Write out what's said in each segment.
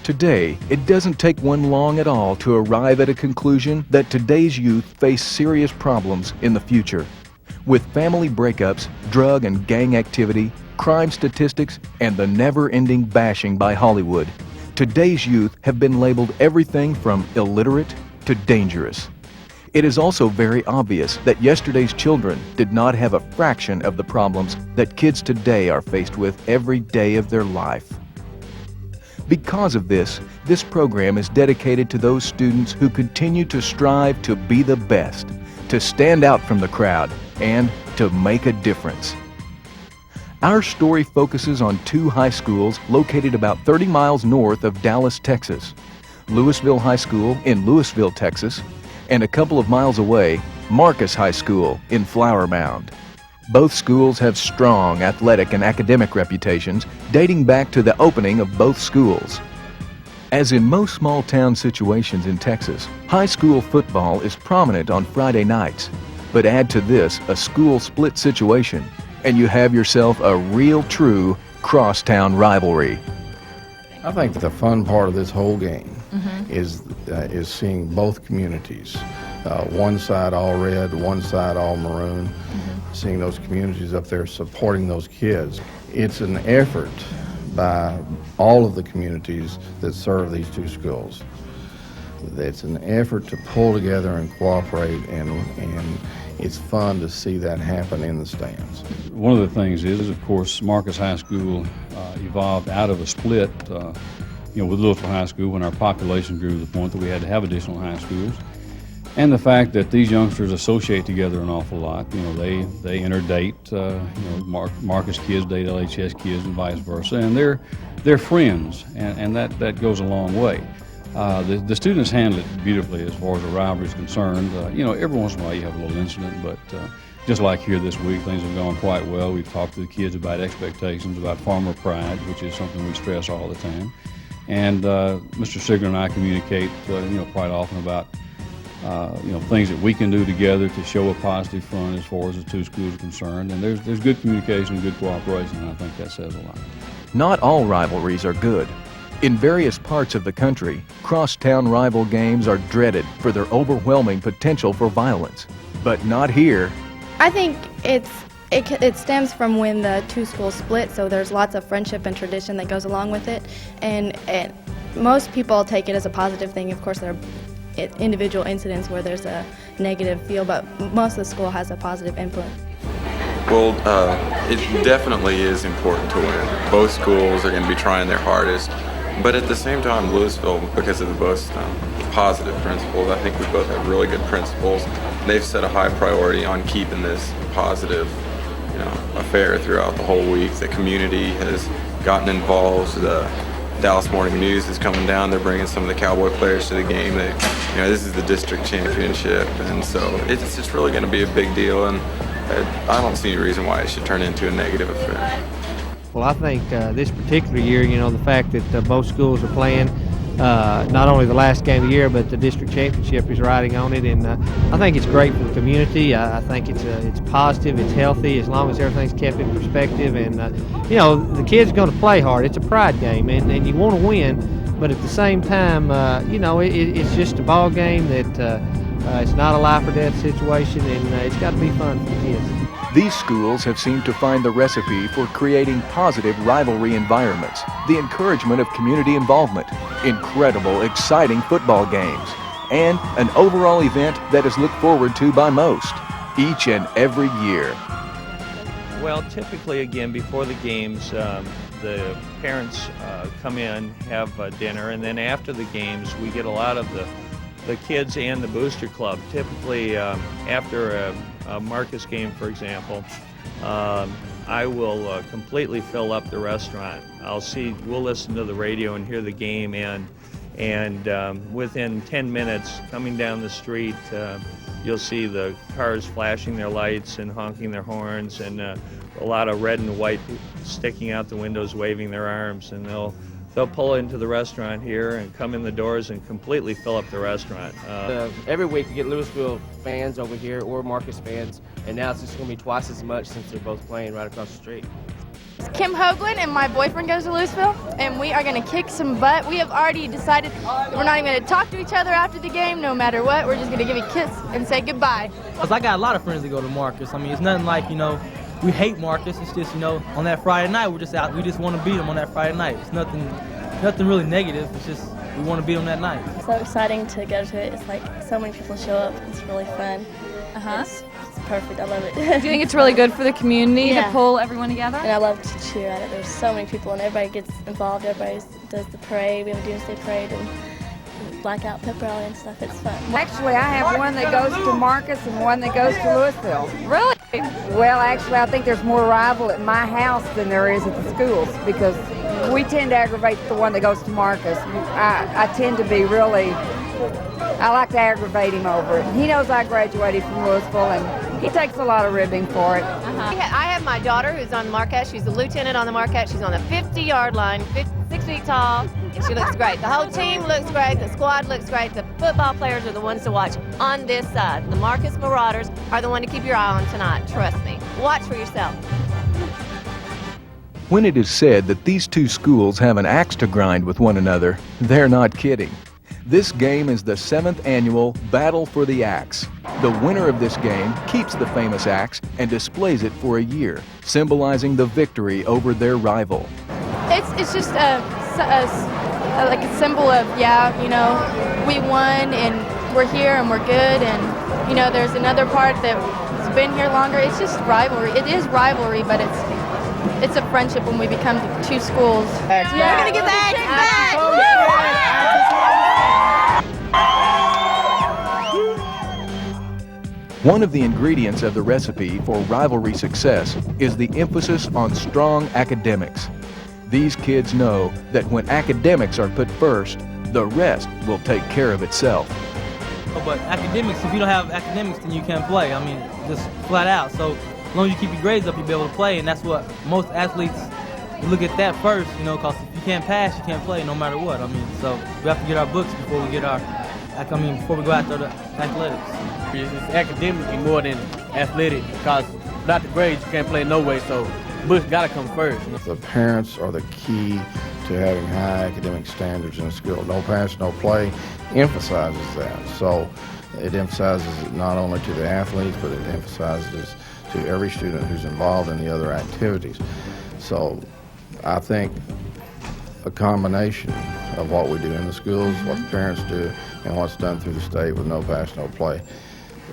Today, it doesn't take one long at all to arrive at a conclusion that today's youth face serious problems in the future. With family breakups, drug and gang activity, crime statistics, and the never-ending bashing by Hollywood, today's youth have been labeled everything from illiterate to dangerous. It is also very obvious that yesterday's children did not have a fraction of the problems that kids today are faced with every day of their life. Because of this program is dedicated to those students who continue to strive to be the best, to stand out from the crowd, and to make a difference. Our story focuses on two high schools located about 30 miles north of Dallas, Texas. Lewisville High School in Lewisville, Texas, and a couple of miles away, Marcus High School in Flower Mound. Both schools have strong athletic and academic reputations dating back to the opening of both schools. As in most small-town situations in Texas, high school football is prominent on Friday nights. But add to this a school split situation, and you have yourself a real true crosstown rivalry. I think the fun part of this whole game is seeing both communities. One side all red, one side all maroon. Seeing those communities up there supporting those kids. It's an effort by all of the communities that serve these two schools. It's an effort to pull together and cooperate, and it's fun to see that happen in the stands. One of the things is, of course, Marcus High School evolved out of a split with Lewisville High School when our population grew to the point that we had to have additional high schools. And the fact that these youngsters associate together an awful lot. They interdate, Marcus kids date LHS kids and vice versa, and they're friends, and that goes a long way. The students handle it beautifully as far as the rivalry is concerned. Every once in a while you have a little incident, but just like here this week, things have gone quite well. We've talked to the kids about expectations, about farmer pride, which is something we stress all the time. And Mr. Sigler and I communicate, quite often about things that we can do together to show a positive front as far as the two schools are concerned. And there's good communication and good cooperation, and I think that says a lot. Not all rivalries are good. In various parts of the country, crosstown rival games are dreaded for their overwhelming potential for violence. But not here. I think it stems from when the two schools split, so there's lots of friendship and tradition that goes along with it. And most people take it as a positive thing. Of course, there are individual incidents where there's a negative feel, but most of the school has a positive input. Well, it definitely is important to win. Both schools are going to be trying their hardest, but at the same time, Lewisville, because of the both positive principles, I think we both have really good principles. They've set a high priority on keeping this positive, affair throughout the whole week. The community has gotten involved. The Dallas Morning News is coming down. They're bringing some of the Cowboy players to the game. This is the district championship, and so it's just really going to be a big deal, and I don't see any reason why it should turn into a negative affair. Well, I think this particular year, the fact that both schools are playing not only the last game of the year, but the district championship is riding on it, and I think it's great for the community. I think it's positive, it's healthy, as long as everything's kept in perspective. And the kids are going to play hard. It's a pride game, and you want to win, but at the same time, it's just a ball game that it's not a life or death situation, and it's got to be fun for the kids. These schools have seemed to find the recipe for creating positive rivalry environments, the encouragement of community involvement, incredible, exciting football games, and an overall event that is looked forward to by most, each and every year. Well, typically, again, before the games, the parents come in, have dinner, and then after the games, we get a lot of the kids and the booster club. Typically, after a Marcus game, for example, I will completely fill up the restaurant. We'll listen to the radio and hear the game, and within 10 minutes, coming down the street, you'll see the cars flashing their lights and honking their horns, and a lot of red and white sticking out the windows, waving their arms, and they'll pull into the restaurant here and come in the doors and completely fill up the restaurant. Every week we get Lewisville fans over here or Marcus fans, and now it's just going to be twice as much since they're both playing right across the street. Kim Hoagland and my boyfriend goes to Lewisville, and we are going to kick some butt. We have already decided we're not even going to talk to each other after the game, no matter what. We're just going to give a kiss and say goodbye. Because I got a lot of friends that go to Marcus. I mean, it's nothing like, we hate Marcus. It's just, on that Friday night, we're just out. We just want to beat them on that Friday night. It's nothing really negative. It's just we want to beat them that night. It's so exciting to go to it. It's like so many people show up. It's really fun. It's perfect. I love it. Do you think it's really good for the community Yeah. to pull everyone together? And I love to cheer at it. There's so many people, and everybody gets involved. Everybody does the parade. We have a doomsday parade and blackout pep rally and stuff. It's fun. Actually, I have one that goes to Marcus and one that goes to Lewisville. Really? Well, actually, I think there's more rival at my house than there is at the schools because we tend to aggravate the one that goes to Marcus. I tend to be really, I like to aggravate him over it. He knows I graduated from Lewisville, and he takes a lot of ribbing for it. I have my daughter who's on the Marquette. She's a lieutenant on the Marquette. She's on the 50-yard line, 6 feet tall, and she looks great. The whole team looks great. The squad looks great. The football players are the ones to watch on this side. The Marcus Marauders are the one to keep your eye on tonight. Trust me. Watch for yourself. When it is said that these two schools have an axe to grind with one another, they're not kidding. This game is the 7th annual Battle for the Axe. The winner of this game keeps the famous axe and displays it for a year, symbolizing the victory over their rival. It's just like a symbol of, we won and we're here and we're good. And, there's another part that's been here longer. It's just rivalry. It is rivalry, but it's a friendship when we become two schools. We're going to get the axe back! One of the ingredients of the recipe for rivalry success is the emphasis on strong academics. These kids know that when academics are put first, the rest will take care of itself. But academics, if you don't have academics, then you can't play. I mean, just flat out. So as long as you keep your grades up, you'll be able to play, and that's what most athletes look at that first, because if you can't pass, you can't play no matter what. I mean, so we have to get our books before we get before we go after the athletics. It's academically more than athletic because without the grades, you can't play no way, so books got to come first. The parents are the key to having high academic standards in the school. No parents, no play emphasizes that. So it emphasizes it not only to the athletes, but it emphasizes to every student who's involved in the other activities. So I think a combination of what we do in the schools, what the parents do, and what's done through the state with no pass, no play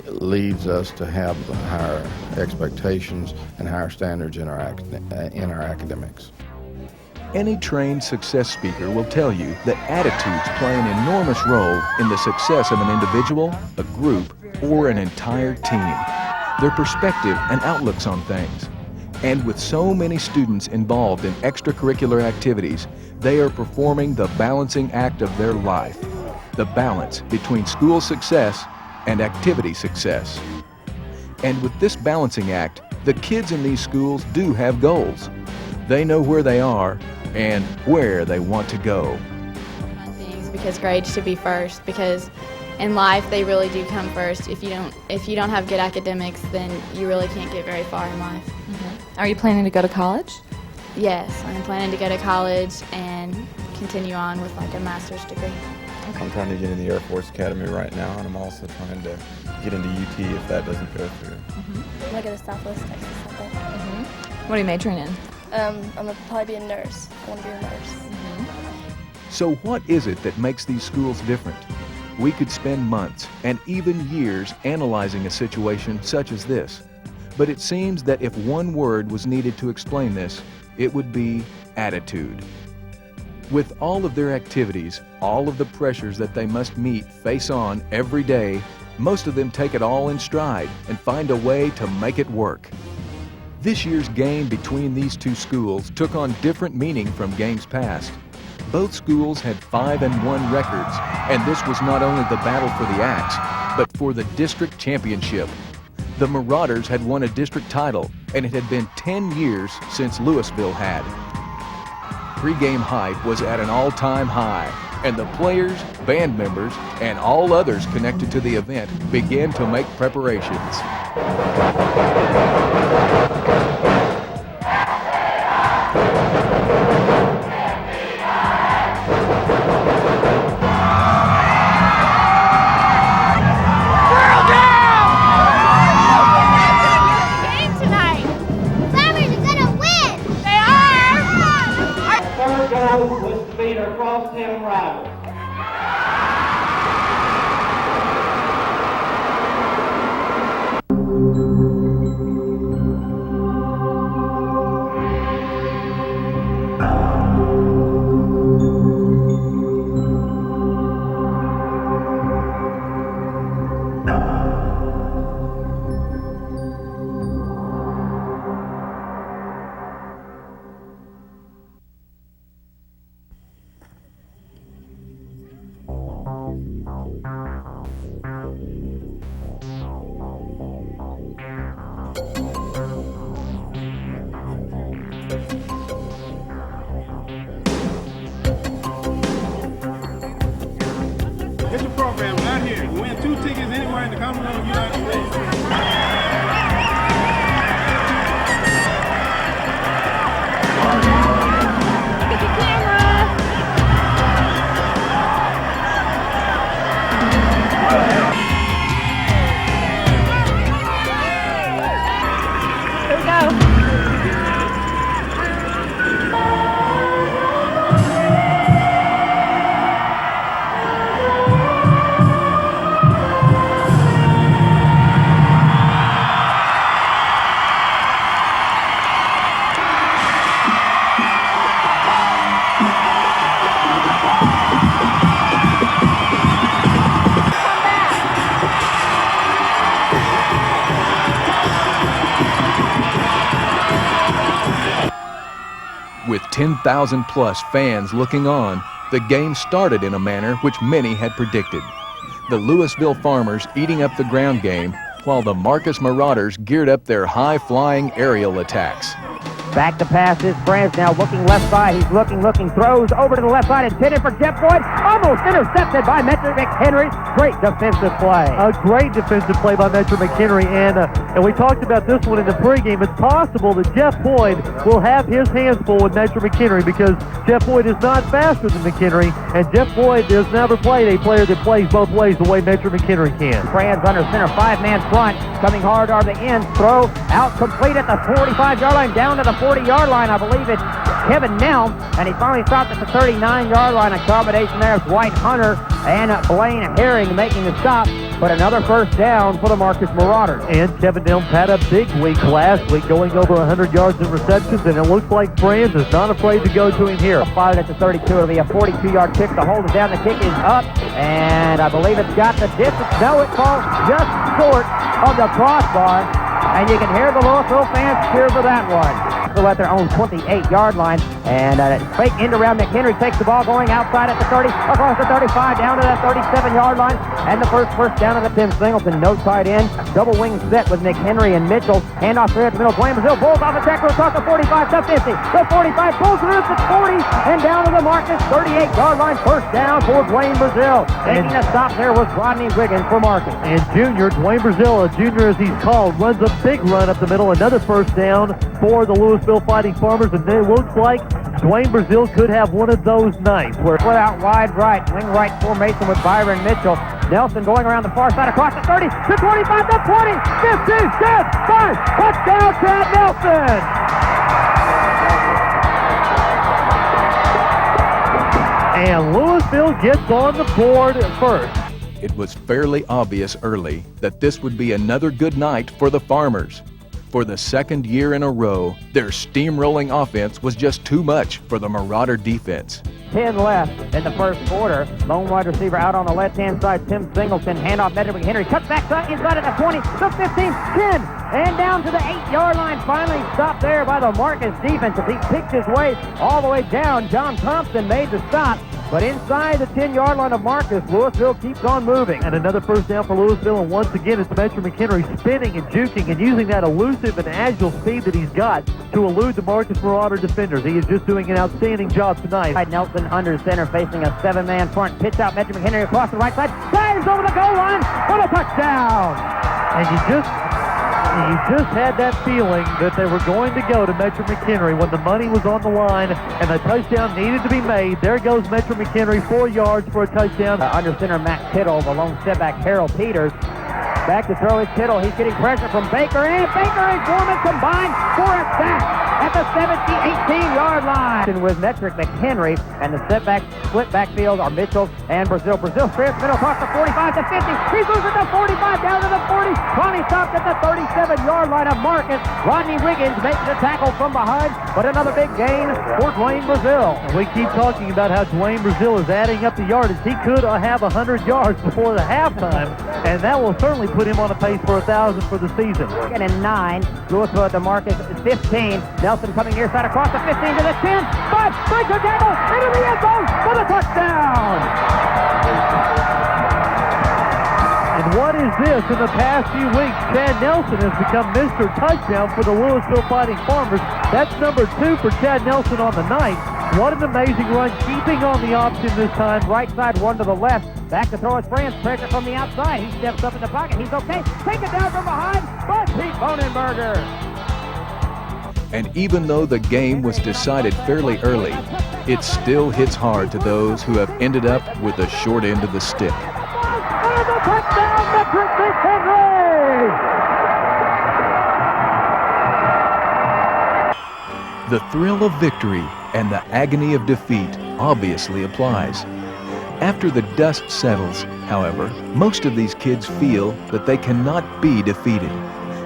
leads us to have higher expectations and higher standards in our academics. Any trained success speaker will tell you that attitudes play an enormous role in the success of an individual, a group, or an entire team. Their perspective and outlooks on things. And with so many students involved in extracurricular activities, they are performing the balancing act of their life. The balance between school success and activity success. And with this balancing act, the kids in these schools do have goals. They know where they are and where they want to go. Things because grades should be first, because in life they really do come first. If you don't have good academics, then you really can't get very far in life. Are you planning to go to college? Yes, I'm planning to go to college and continue on with like a master's degree. I'm trying to get in the Air Force Academy right now, and I'm also trying to get into UT if that doesn't go through. I'm going to go to Southwest Texas, I think. What are you majoring in? I'm going to probably be a nurse. I want to be a nurse. So what is it that makes these schools different? We could spend months and even years analyzing a situation such as this. But it seems that if one word was needed to explain this, it would be attitude. With all of their activities, all of the pressures that they must meet face on every day, most of them take it all in stride and find a way to make it work. This year's game between these two schools took on different meaning from games past. Both schools had 5-1 records, and this was not only the battle for the axe, but for the district championship. The Marauders had won a district title, and it had been 10 years since Lewisville had. Pre-game hype was at an all-time high, and the players, band members, and all others connected to the event began to make preparations. the crosstown rivals. Get your program right here. You win 2 tickets anywhere in the Commonwealth of the United States. With 10,000 plus fans looking on, the game started in a manner which many had predicted. The Lewisville Farmers eating up the ground game, while the Marcus Marauders geared up their high-flying aerial attacks. Back to pass is France now looking left side. He's looking, throws over to the left side, intended for Jeff Boyd. Almost intercepted by Metro McHenry. Great defensive play. A great defensive play by Metro McHenry, and we talked about this one in the pregame. It's possible that Jeff Boyd will have his hands full with Metro McHenry because Jeff Boyd is not faster than McHenry, and Jeff Boyd has never played a player that plays both ways the way Metro McHenry can. France under center, 5-man front, coming hard are the ends. Throw out complete at the 45-yard line, down to the 40-yard line. I believe it's Kevin Nelm, and he finally stopped at the 39-yard line. A combination there of Dwight Hunter and Blaine Herring making the stop, but another first down for the Marcus Marauders. And Kevin Nelm had a big week last week, going over 100 yards in receptions, and it looks like Franz is not afraid to go to him here. Fired at the 32. It'll be a 42-yard kick to hold it down. The kick is up, and I believe it's got the distance. No, it falls just short of the crossbar, and you can hear the Lewisville fans cheer for that one. Still at their own 28-yard line, and fake end around McHenry takes the ball going outside at the 30, across the 35, down to that 37-yard line, and the first down of the Tim Singleton. No tight end, double wing set with McHenry and Mitchell. Handoff there at the middle. Blaine Brazil bulls off a tackle across the 45 to 50. The 45 pulls through to 40, and down to the Marcus 38-yard line. First down for Blaine Brazil. Taking a stop there was Rodney Wiggins for Marcus. And junior, Dwayne Brazil, a junior as he's called, runs a big run up the middle. Another first down for the Lewisville Fighting Farmers, and it looks like Dwayne Brazil could have one of those nights. We're put out wide right, wing right formation with Byron Mitchell. Nelson going around the far side across the 30, to 25, to 20, 15, 10, 5, touchdown, Chad Nelson! And Lewisville gets on the board first. It was fairly obvious early that this would be another good night for the Farmers. For the second year in a row, their steamrolling offense was just too much for the Marauder defense. 10 left in the first quarter. Lone wide receiver out on the left-hand side, Tim Singleton. Handoff, Metro McHenry. Cuts back inside of the 20, the 15, 10, and down to the 8-yard line. Finally stopped there by the Marcus defense. As he picked his way all the way down, John Thompson made the stop. But inside the 10-yard line of Marcus, Lewisville keeps on moving. And another first down for Lewisville, and once again it's Metro McHenry spinning and juking and using that elusive and agile speed that he's got to elude the Marcus Marauder defenders. He is just doing an outstanding job tonight. Nelson under center facing a 7-man front. Pitch out Metro McHenry across the right side. Dives over the goal line for a touchdown. And you just had that feeling that they were going to go to Metro McHenry when the money was on the line and the touchdown needed to be made. There goes Metro McHenry, 4 yards for a touchdown. Under center Matt Kittle, the lone setback Harold Peters. Back to throw is Kittle. He's getting pressure from Baker, and Baker and Gorman combined for a sack at the 18-yard line. And with Metric McHenry, and the split backfield are Mitchell and Brazil. Brazil strips middle across the 45 to 50. He's losing the 45 down to the 40. Ronnie stopped at the 37-yard line of Marcus. Rodney Wiggins makes the tackle from behind, but another big gain for Dwayne Brazil. And we keep talking about how Dwayne Brazil is adding up the yardage. He could have 100 yards before the halftime, and that will certainly put him on a pace for 1,000 for the season. Second and 9. Lewisville to Marcus 15. Nelson coming near side across the 15 to the 10. 5. Breaks the tackle into the end zone for the touchdown. And what is this? In the past few weeks, Chad Nelson has become Mr. Touchdown for the Lewisville Fighting Farmers. That's number 2 for Chad Nelson on the night. What an amazing run, keeping on the option this time. Right side, one to the left. Back to throw his friends. Pressure from the outside. He steps up in the pocket. He's okay. Take it down from behind. But Pete Bonenberger. And even though the game was decided fairly early, it still hits hard to those who have ended up with the short end of the stick. And the touchdown, Metric McHenry! The thrill of victory and the agony of defeat obviously applies. After the dust settles, however, most of these kids feel that they cannot be defeated.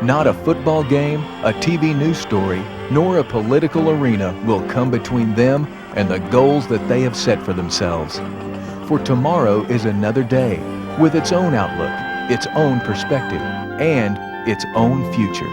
Not a football game, a TV news story, nor a political arena will come between them and the goals that they have set for themselves. For tomorrow is another day with its own outlook, its own perspective, and its own future.